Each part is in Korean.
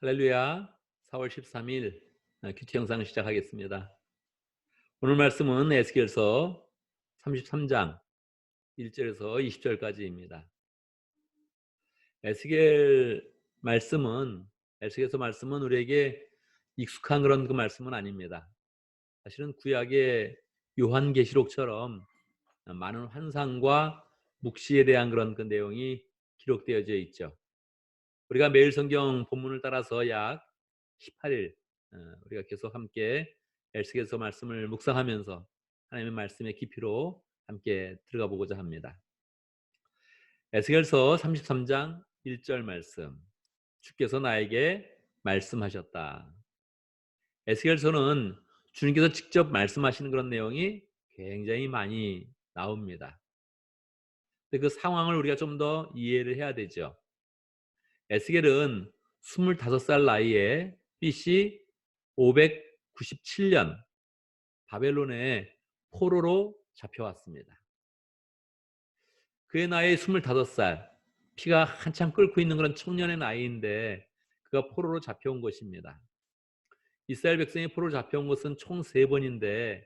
할렐루야. 4월 13일 큐티 영상 시작하겠습니다. 오늘 말씀은 에스겔서 33장 1절에서 20절까지입니다. 에스겔 말씀은 에스겔서 말씀은 우리에게 익숙한 그런 그 말씀은 아닙니다. 사실은 구약의 요한계시록처럼 많은 환상과 묵시에 대한 그런 그 내용이 기록되어져 있죠. 우리가 매일 성경 본문을 따라서 약 18일 우리가 계속 함께 에스겔서 말씀을 묵상하면서 하나님의 말씀의 깊이로 함께 들어가 보고자 합니다. 에스겔서 33장 1절 말씀. 주께서 나에게 말씀하셨다. 에스겔서는 주님께서 직접 말씀하시는 그런 내용이 굉장히 많이 나옵니다. 근데 그 상황을 우리가 좀 더 이해를 해야 되죠. 에스겔은 25살 나이에 BC 597년 바벨론의 포로로 잡혀왔습니다. 그의 나이 25살, 피가 한참 끓고 있는 그런 청년의 나이인데 그가 포로로 잡혀온 것입니다. 이스라엘 백성이 포로로 잡혀온 것은 총 3번인데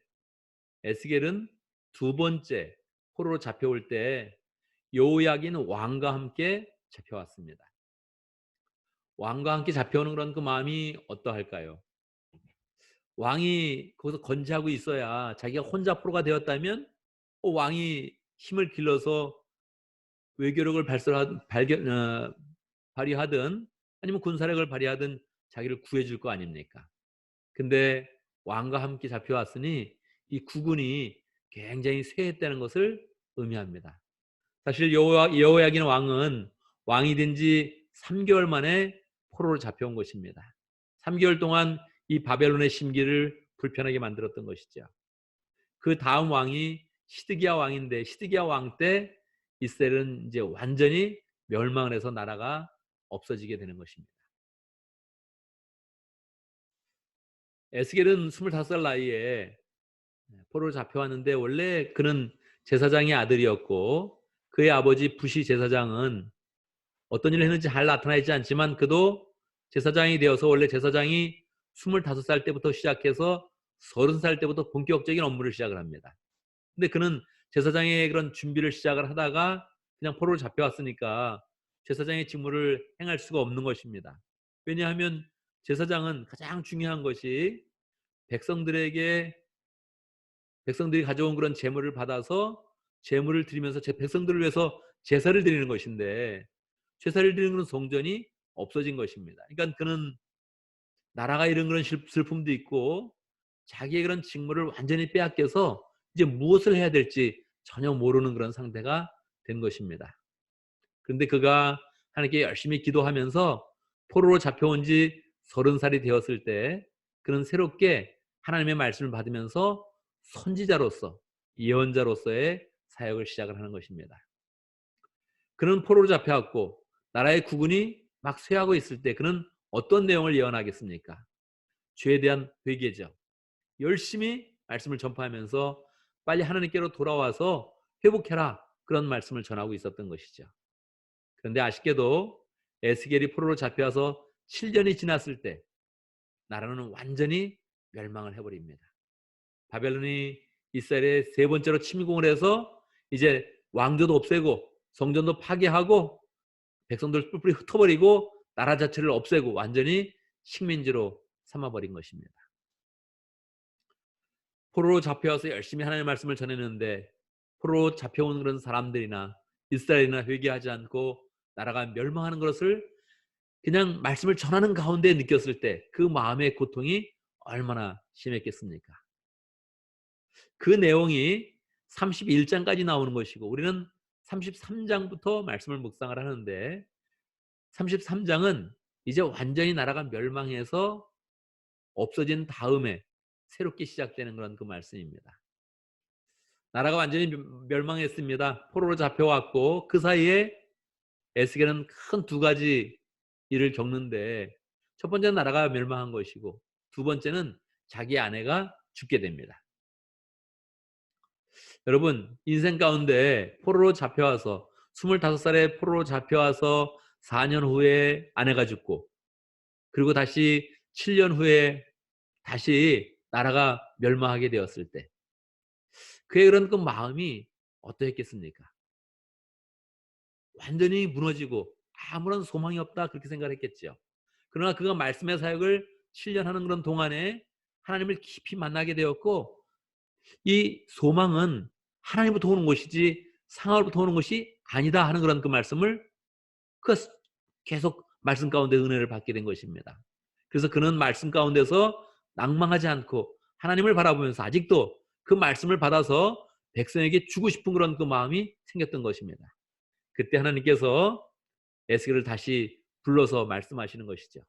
에스겔은 2번째 포로로 잡혀올 때 여호야긴 왕과 함께 잡혀왔습니다. 왕과 함께 잡혀오는 그런 그 마음이 어떠할까요? 왕이 거기서 건재하고 있어야, 자기가 혼자 포로가 되었다면 왕이 힘을 길러서 외교력을 발휘하든 아니면 군사력을 발휘하든 자기를 구해줄 거 아닙니까? 근데 왕과 함께 잡혀왔으니 이 국군이 굉장히 쇠했다는 것을 의미합니다. 사실 여호야긴 왕은 왕이 된 지 3개월 만에 포로로 잡혀온 것입니다. 3개월 동안 이 바벨론의 심기를 불편하게 만들었던 것이죠. 그 다음 왕이 시드기야 왕인데 시드기야 왕 때 이스라엘은 이제 완전히 멸망을 해서 나라가 없어지게 되는 것입니다. 에스겔은 25살 나이에 포로로 잡혀왔는데 원래 그는 제사장의 아들이었고 그의 아버지 부시 제사장은 어떤 일을 했는지 잘 나타나 있지 않지만 그도 제사장이 되어서 원래 제사장이 25살 때부터 시작해서 30살 때부터 본격적인 업무를 시작을 합니다. 근데 그는 제사장의 그런 준비를 시작을 하다가 그냥 포로로 잡혀왔으니까 제사장의 직무를 행할 수가 없는 것입니다. 왜냐하면 제사장은 가장 중요한 것이 백성들이 가져온 그런 제물을 받아서 제물을 드리면서 백성들을 위해서 제사를 드리는 것인데 제사를 드리는 그런 성전이 없어진 것입니다. 그러니까 그는 나라가 이런 그런 슬픔도 있고 자기의 그런 직무를 완전히 빼앗겨서 이제 무엇을 해야 될지 전혀 모르는 그런 상태가 된 것입니다. 그런데 그가 하나님께 열심히 기도하면서 포로로 잡혀온 지 30살이 되었을 때 그는 새롭게 하나님의 말씀을 받으면서 선지자로서 예언자로서의 사역을 시작을 하는 것입니다. 그는 포로로 잡혀왔고 나라의 국군이 막 쇠하고 있을 때 그는 어떤 내용을 예언하겠습니까? 죄에 대한 회개죠. 열심히 말씀을 전파하면서 빨리 하나님께로 돌아와서 회복해라, 그런 말씀을 전하고 있었던 것이죠. 그런데 아쉽게도 에스겔이 포로로 잡혀와서 7년이 지났을 때 나라는 완전히 멸망을 해버립니다. 바벨론이 이스라엘에 3번째로 침공을 해서 이제 왕조도 없애고 성전도 파괴하고 백성들 뿔뿔이 흩어버리고 나라 자체를 없애고 완전히 식민지로 삼아버린 것입니다. 포로로 잡혀와서 열심히 하나님의 말씀을 전했는데 포로로 잡혀온 그런 사람들이나 이스라엘이나 회개하지 않고 나라가 멸망하는 것을 그냥 말씀을 전하는 가운데 느꼈을 때 그 마음의 고통이 얼마나 심했겠습니까? 그 내용이 31장까지 나오는 것이고 우리는 33장부터 말씀을 묵상을 하는데 33장은 이제 완전히 나라가 멸망해서 없어진 다음에 새롭게 시작되는 그런 그 말씀입니다. 나라가 완전히 멸망했습니다. 포로로 잡혀왔고 그 사이에 에스겔은 큰 2가지 일을 겪는데 첫 번째는 나라가 멸망한 것이고 두 번째는 자기 아내가 죽게 됩니다. 여러분, 인생 가운데 포로로 잡혀와서 25살에 포로로 잡혀와서 4년 후에 아내가 죽고 그리고 다시 7년 후에 다시 나라가 멸망하게 되었을 때 그의 그런 그 마음이 어떠했겠습니까? 완전히 무너지고 아무런 소망이 없다 그렇게 생각을 했겠죠. 그러나 그가 말씀의 사역을 7년 하는 그런 동안에 하나님을 깊이 만나게 되었고 이 소망은 하나님부터 오는 것이지 상황으로부터 오는 것이 아니다 하는 그런 그 말씀을 그 계속 말씀 가운데 은혜를 받게 된 것입니다. 그래서 그는 말씀 가운데서 낭망하지 않고 하나님을 바라보면서 아직도 그 말씀을 받아서 백성에게 주고 싶은 그런 그 마음이 생겼던 것입니다. 그때 하나님께서 에스겔을 다시 불러서 말씀하시는 것이죠.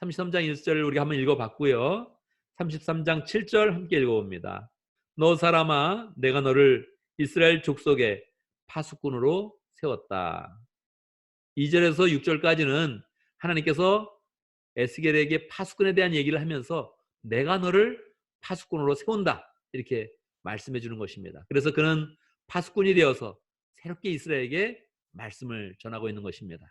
33장 1절을 우리가 한번 읽어봤고요. 33장 7절 함께 읽어봅니다. 너 사람아 내가 너를 이스라엘 족속의 파수꾼으로 세웠다. 2절에서 6절까지는 하나님께서 에스겔에게 파수꾼에 대한 얘기를 하면서 내가 너를 파수꾼으로 세운다 이렇게 말씀해 주는 것입니다. 그래서 그는 파수꾼이 되어서 새롭게 이스라엘에게 말씀을 전하고 있는 것입니다.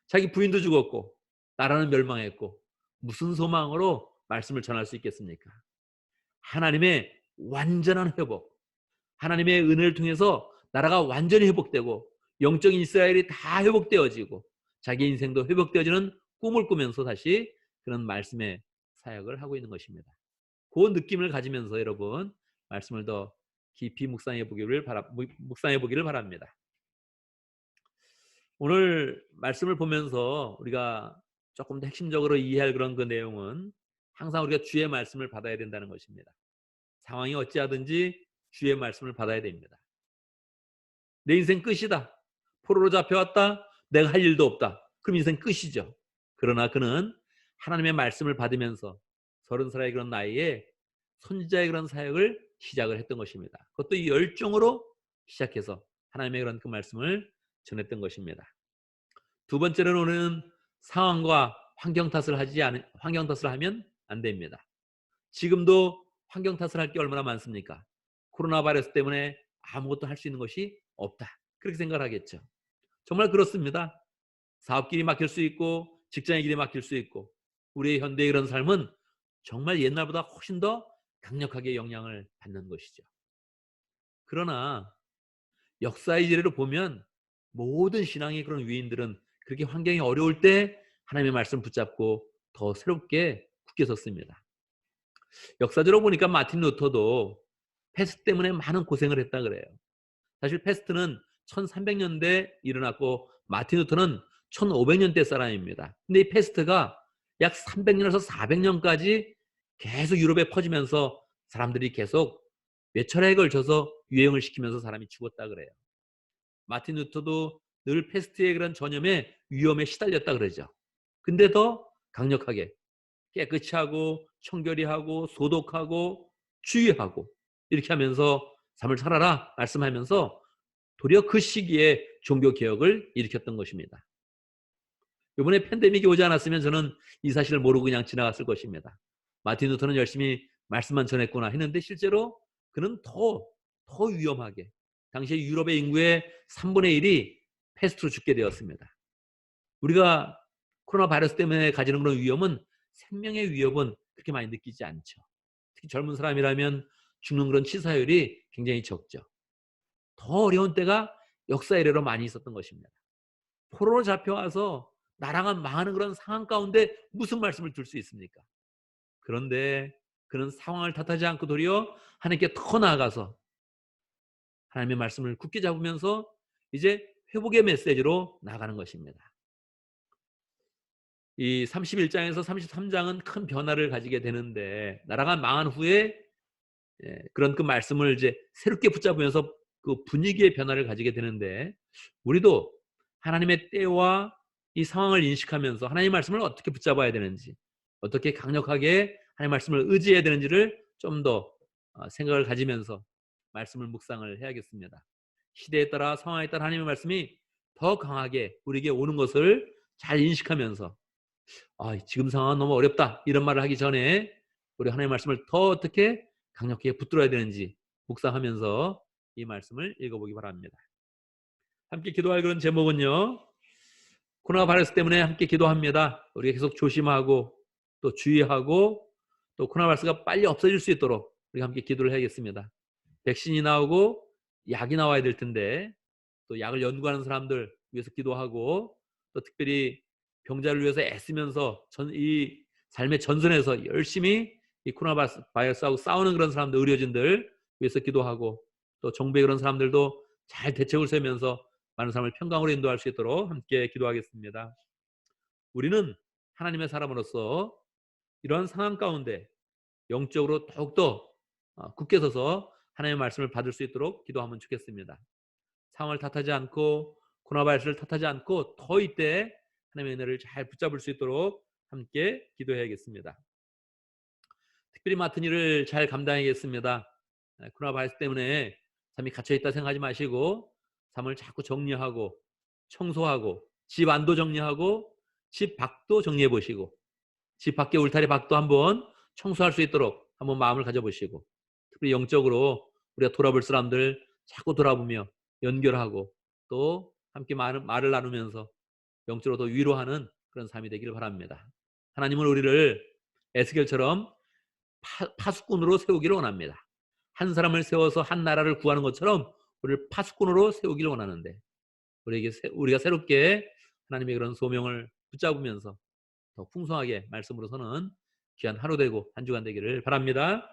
자기 부인도 죽었고 나라는 멸망했고 무슨 소망으로 말씀을 전할 수 있겠습니까? 하나님의 완전한 회복, 하나님의 은혜를 통해서 나라가 완전히 회복되고 영적인 이스라엘이 다 회복되어지고 자기 인생도 회복되어지는 꿈을 꾸면서 다시 그런 말씀의 사역을 하고 있는 것입니다. 그 느낌을 가지면서 여러분 말씀을 더 깊이 묵상해 보기를 바랍니다. 오늘 말씀을 보면서 우리가 조금 더 핵심적으로 이해할 그런 그 내용은 항상 우리가 주의 말씀을 받아야 된다는 것입니다. 상황이 어찌하든지 주의 말씀을 받아야 됩니다. 내 인생 끝이다. 포로로 잡혀왔다. 내가 할 일도 없다. 그럼 인생 끝이죠. 그러나 그는 하나님의 말씀을 받으면서 30살의 그런 나이에 선지자의 그런 사역을 시작을 했던 것입니다. 그것도 열정으로 시작해서 하나님의 그런 그 말씀을 전했던 것입니다. 두 번째로는 우리는 상황과 환경 탓을 하면 안 됩니다. 지금도 환경 탓을 할 게 얼마나 많습니까? 코로나 바이러스 때문에 아무것도 할 수 있는 것이 없다. 그렇게 생각을 하겠죠. 정말 그렇습니다. 사업길이 막힐 수 있고 직장의 길이 막힐 수 있고 우리의 현대의 그런 삶은 정말 옛날보다 훨씬 더 강력하게 영향을 받는 것이죠. 그러나 역사의 지혜를 보면 모든 신앙의 그런 위인들은 그렇게 환경이 어려울 때 하나님의 말씀 붙잡고 더 새롭게 굳게 섰습니다. 역사적으로 보니까 마틴 루터도 패스트 때문에 많은 고생을 했다 그래요. 사실 패스트는 1300년대에 일어났고 마틴 루터는 1500년대 사람입니다. 근데 이 패스트가 약 300년에서 400년까지 계속 유럽에 퍼지면서 사람들이 계속 몇 차례에 걸쳐서 유행을 시키면서 사람이 죽었다 그래요. 마틴 루터도 늘 패스트의 그런 전염에 위험에 시달렸다 그러죠. 근데 더 강력하게 깨끗이 하고 청결히 하고 소독하고 주의하고 이렇게 하면서 삶을 살아라 말씀하면서 도리어 그 시기에 종교개혁을 일으켰던 것입니다. 이번에 팬데믹이 오지 않았으면 저는 이 사실을 모르고 그냥 지나갔을 것입니다. 마틴 루터는 열심히 말씀만 전했구나 했는데 실제로 그는 더 위험하게 당시에 유럽의 인구의 3분의 1이 패스트로 죽게 되었습니다. 우리가 코로나 바이러스 때문에 가지는 그런 위험은 생명의 위협은 그렇게 많이 느끼지 않죠. 특히 젊은 사람이라면 죽는 그런 치사율이 굉장히 적죠. 더 어려운 때가 역사 이래로 많이 있었던 것입니다. 포로로 잡혀와서 나라가 망하는 그런 상황 가운데 무슨 말씀을 줄 수 있습니까? 그런데 그는 상황을 탓하지 않고 도리어 하나님께 더 나아가서 하나님의 말씀을 굳게 잡으면서 이제 회복의 메시지로 나가는 것입니다. 이 31장에서 33장은 큰 변화를 가지게 되는데 나라가 망한 후에 그런 그 말씀을 이제 새롭게 붙잡으면서 그 분위기의 변화를 가지게 되는데 우리도 하나님의 때와 이 상황을 인식하면서 하나님의 말씀을 어떻게 붙잡아야 되는지 어떻게 강력하게 하나님의 말씀을 의지해야 되는지를 좀 더 생각을 가지면서 말씀을 묵상을 해야겠습니다. 시대에 따라 상황에 따라 하나님의 말씀이 더 강하게 우리에게 오는 것을 잘 인식하면서 지금 상황은 너무 어렵다 이런 말을 하기 전에 우리 하나님의 말씀을 더 어떻게 강력하게 붙들어야 되는지 묵상하면서 이 말씀을 읽어보기 바랍니다. 함께 기도할 그런 제목은요. 코로나 바이러스 때문에 함께 기도합니다. 우리가 계속 조심하고 또 주의하고 또 코로나 바이러스가 빨리 없어질 수 있도록 우리가 함께 기도를 해야겠습니다. 백신이 나오고 약이 나와야 될 텐데 또 약을 연구하는 사람들 위해서 기도하고 또 특별히 병자를 위해서 애쓰면서 이 삶의 전선에서 열심히 이 코로나 바이러스하고 싸우는 그런 사람들, 의료진들 위해서 기도하고 또 정부의 그런 사람들도 잘 대책을 세우면서 많은 사람을 평강으로 인도할 수 있도록 함께 기도하겠습니다. 우리는 하나님의 사람으로서 이러한 상황 가운데 영적으로 더욱더 굳게 서서 하나님의 말씀을 받을 수 있도록 기도하면 좋겠습니다. 상황을 탓하지 않고 코로나 바이러스를 탓하지 않고 더 이때 하나님의 은혜를 잘 붙잡을 수 있도록 함께 기도해야겠습니다. 특별히 맡은 일을 잘 감당하겠습니다. 코로나 바이러스 때문에 삶이 갇혀있다 생각하지 마시고 삶을 자꾸 정리하고 청소하고 집 안도 정리하고 집 밖도 정리해 보시고 집 밖에 울타리 밖도 한번 청소할 수 있도록 한번 마음을 가져보시고 특별히 영적으로 우리가 돌아볼 사람들 자꾸 돌아보며 연결하고 또 함께 말을 나누면서 영적으로 더 위로하는 그런 삶이 되기를 바랍니다. 하나님은 우리를 에스겔처럼 파수꾼으로 세우기를 원합니다. 한 사람을 세워서 한 나라를 구하는 것처럼 우리를 파수꾼으로 세우기를 원하는데 우리가 새롭게 하나님의 그런 소명을 붙잡으면서 더 풍성하게 말씀으로서는 귀한 하루 되고 한 주간 되기를 바랍니다.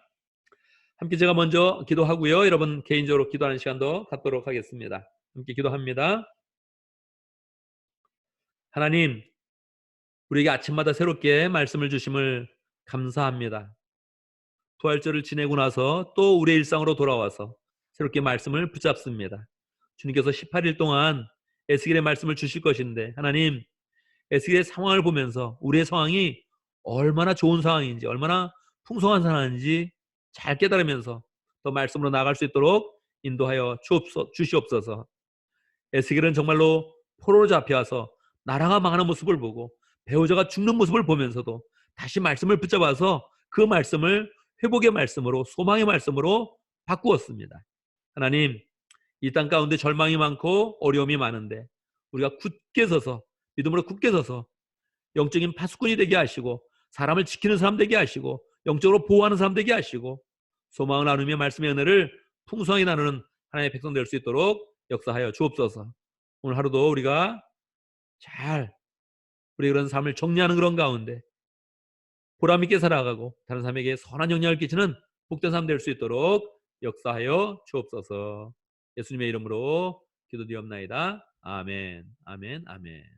함께 제가 먼저 기도하고요. 여러분 개인적으로 기도하는 시간도 갖도록 하겠습니다. 함께 기도합니다. 하나님, 우리에게 아침마다 새롭게 말씀을 주심을 감사합니다. 부활절을 지내고 나서 또 우리의 일상으로 돌아와서 새롭게 말씀을 붙잡습니다. 주님께서 18일 동안 에스겔의 말씀을 주실 것인데 하나님, 에스겔의 상황을 보면서 우리의 상황이 얼마나 좋은 상황인지 얼마나 풍성한 상황인지 잘 깨달으면서 또 말씀으로 나아갈 수 있도록 인도하여 주시옵소서. 에스겔은 정말로 포로로 잡혀와서 나라가 망하는 모습을 보고 배우자가 죽는 모습을 보면서도 다시 말씀을 붙잡아서 그 말씀을 회복의 말씀으로 소망의 말씀으로 바꾸었습니다. 하나님, 이 땅 가운데 절망이 많고 어려움이 많은데 우리가 굳게 서서 믿음으로 굳게 서서 영적인 파수꾼이 되게 하시고 사람을 지키는 사람 되게 하시고 영적으로 보호하는 사람 되게 하시고 소망을 나누며 말씀의 은혜를 풍성히 나누는 하나님의 백성 될 수 있도록 역사하여 주옵소서. 오늘 하루도 우리가 잘 우리 그런 삶을 정리하는 그런 가운데 보람 있게 살아가고 다른 사람에게 선한 영향을 끼치는 복된 삶 될 수 있도록 역사하여 주옵소서. 예수님의 이름으로 기도드리옵나이다. 아멘, 아멘, 아멘.